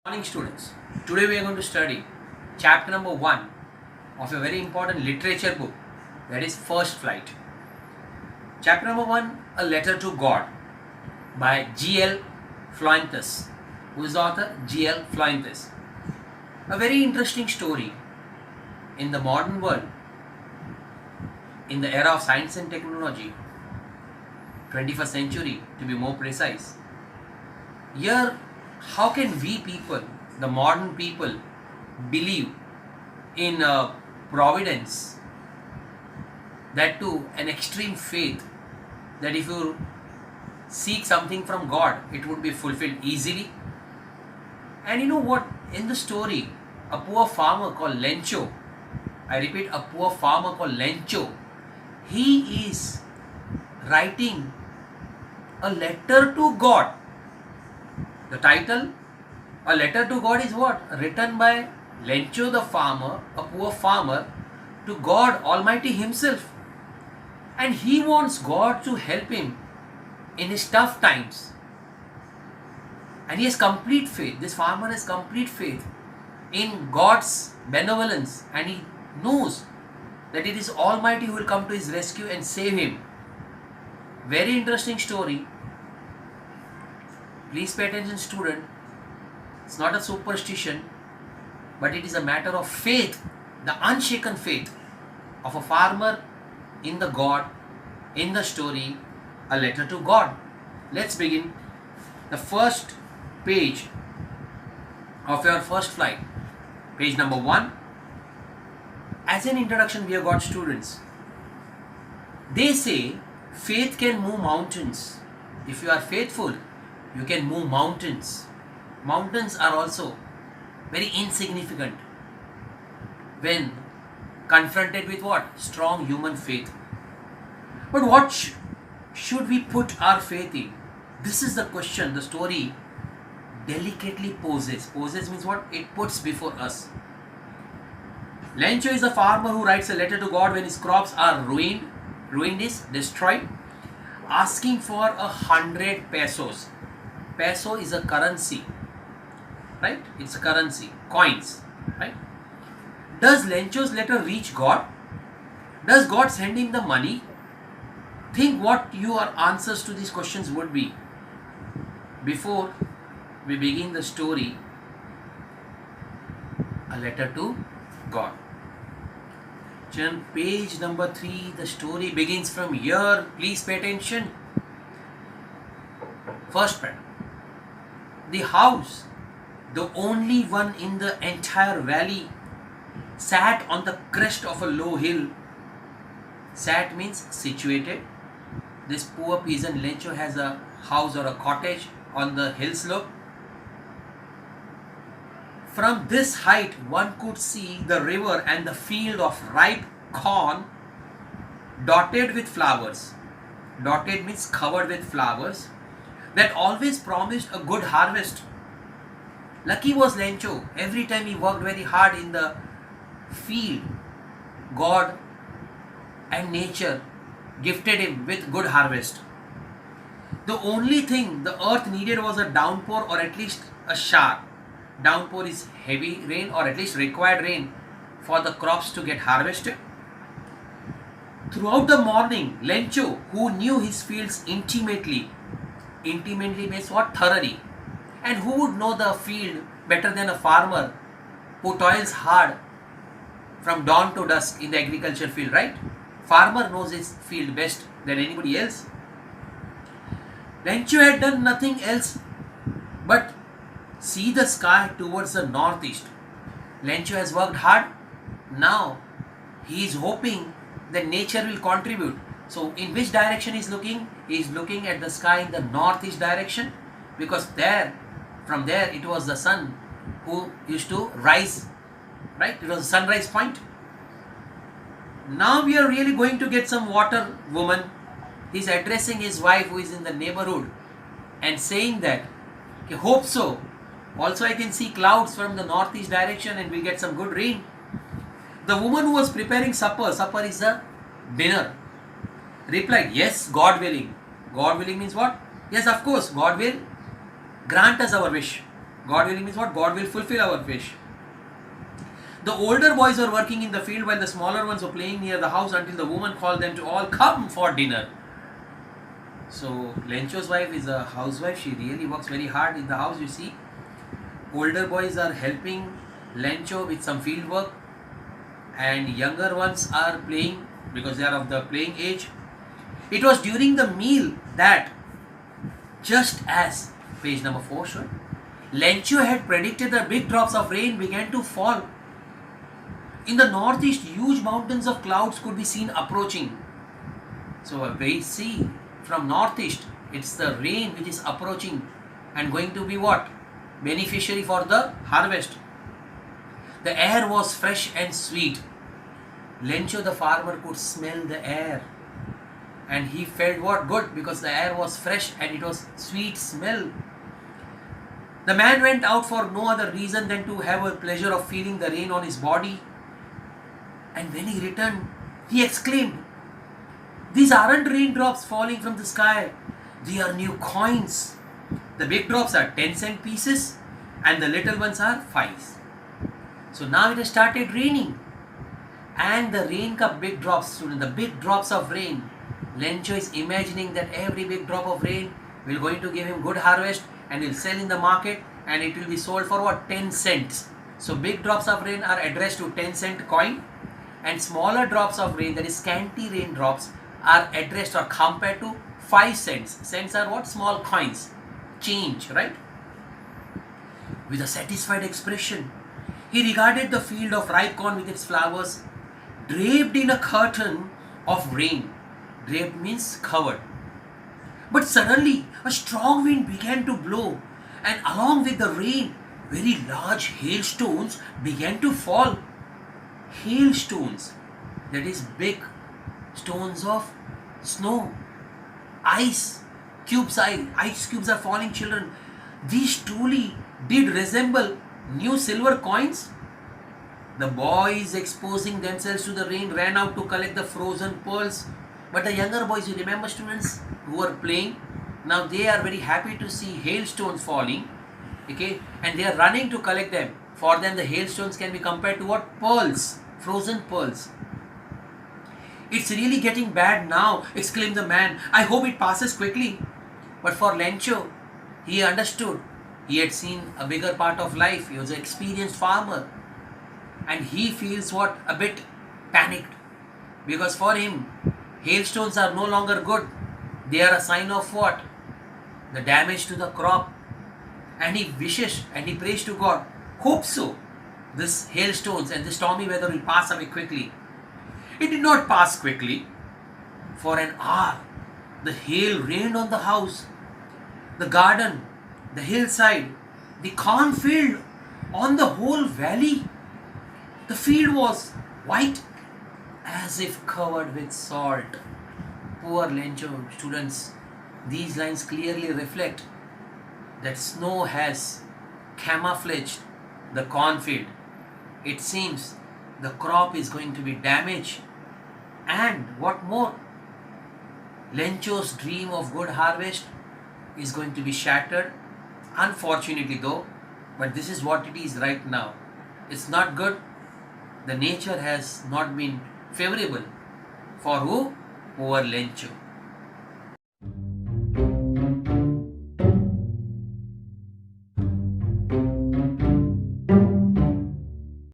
Morning students. Today we are going to study chapter number 1 of a very important literature book, that is First Flight. Chapter number 1, A Letter to God by G.L. Fuentes. Who is the author? G.L. Fuentes. A very interesting story in the modern world, in the era of science and technology, 21st century to be more precise. Here, how can we people, the modern people, believe in providence, that too an extreme faith, that if you seek something from God, it would be fulfilled easily? And you know what? In the story, a poor farmer called Lencho, I repeat, a poor farmer called Lencho, he is writing a letter to God. The title, A Letter to God, is what? Written by Lencho the farmer, a poor farmer, to God Almighty Himself. And he wants God to help him in his tough times. And he has complete faith. This farmer has complete faith in God's benevolence, and he knows that it is Almighty who will come to his rescue and save him. Very interesting story. Please pay attention, student. It's not a superstition, but it is a matter of faith, the unshaken faith of a farmer in the God, in the story, A Letter to God. Let's begin. The first page of your first flight, page number 1. As an introduction, we have got students. They say faith can move mountains. If you are faithful, you can move mountains. Mountains are also very insignificant when confronted with what? Strong human faith. But what should we put our faith in? This is the question the story delicately poses. Poses means what? It puts before us. Lencho is a farmer who writes a letter to God when his crops are ruined. Ruined is destroyed. Asking for 100 pesos. Peso is a currency, right? It's a currency, coins, right? Does Lencho's letter reach God? Does God send him the money? Think what your answers to these questions would be. Before we begin the story, A Letter to God. Children, page number 3, the story begins from here. Please pay attention. First paragraph. The house, the only one in the entire valley, sat on the crest of a low hill. Sat means situated. This poor peasant Lencho has a house or a cottage on the hill slope. From this height, one could see the river and the field of ripe corn dotted with flowers. Dotted means covered with flowers, that always promised a good harvest. Lucky was Lencho. Every time he worked very hard in the field, God and nature gifted him with good harvest. The only thing the earth needed was a downpour, or at least a shower. Downpour is heavy rain, or at least required rain for the crops to get harvested. Throughout the morning, Lencho, who knew his fields intimately means what? Thoroughly. And who would know the field better than a farmer who toils hard from dawn to dusk in the agriculture field, right? Farmer knows his field best than anybody else. Lencho had done nothing else but see the sky towards the northeast. Lencho has worked hard. Now he is hoping that nature will contribute. So in which direction he is looking? He is looking at the sky in the northeast direction, because from there it was the sun who used to rise, right? It was a sunrise point. Now we are really going to get some water, woman. He is addressing his wife who is in the neighborhood and saying that he hopes so. Also I can see clouds from the northeast direction and we'll get some good rain. The woman who was preparing supper is the dinner, replied, yes, God willing. God willing means what? Yes, of course, God will grant us our wish. God willing means what? God will fulfill our wish. The older boys were working in the field while the smaller ones were playing near the house until the woman called them to all come for dinner. So Lencho's wife is a housewife. She really works very hard in the house, you see. Older boys are helping Lencho with some field work, and younger ones are playing because they are of the playing age. It was during the meal that, just as page number 4 showed, Lencho had predicted that big drops of rain began to fall. In the northeast, huge mountains of clouds could be seen approaching. So we see from northeast, it's the rain which is approaching and going to be what? Beneficiary for the harvest. The air was fresh and sweet. Lencho the farmer could smell the air, and he felt what? Good, because the air was fresh and it was sweet smell. The man went out for no other reason than to have a pleasure of feeling the rain on his body. And when he returned, he exclaimed, "These aren't raindrops falling from the sky. They are new coins. The big drops are 10-cent pieces and the little ones are 5s. So now it has started raining. And the rain cup big drops, student, the big drops of rain. Lencho is imagining that every big drop of rain will going to give him good harvest and will sell in the market, and it will be sold for what? 10 cents. So big drops of rain are addressed to 10-cent coin, and smaller drops of rain, that is scanty raindrops, are addressed or compared to 5 cents. Cents are what? Small coins. Change, right? With a satisfied expression, he regarded the field of ripe corn with its flowers, draped in a curtain of rain. Draped means covered. But suddenly, a strong wind began to blow, and along with the rain, very large hailstones began to fall. Hailstones, that is big stones of snow, ice cubes. Ice cubes are falling, children. These truly did resemble new silver coins. The boys, exposing themselves to the rain, ran out to collect the frozen pearls. But the younger boys, you remember, students, who were playing, now they are very happy to see hailstones falling, okay, and they are running to collect them. For them, the hailstones can be compared to what? Pearls, frozen pearls. "It's really getting bad now," exclaimed the man. "I hope it passes quickly." But for Lencho, he understood. He had seen a bigger part of life. He was an experienced farmer. And he feels what? A bit panicked. Because for him, hailstones are no longer good. They are a sign of what? The damage to the crop. And he wishes and he prays to God. Hope so. This hailstones and this stormy weather will pass away quickly. It did not pass quickly. For an hour, the hail rained on the house, the garden, the hillside, the cornfield, on the whole valley. The field was white as if covered with salt. Poor Lencho, students, these lines clearly reflect that snow has camouflaged the cornfield. It seems the crop is going to be damaged, and what more, Lencho's dream of good harvest is going to be shattered, unfortunately though, but this is what it is right now. It's not good. The nature has not been favorable for who? Poor Lencho.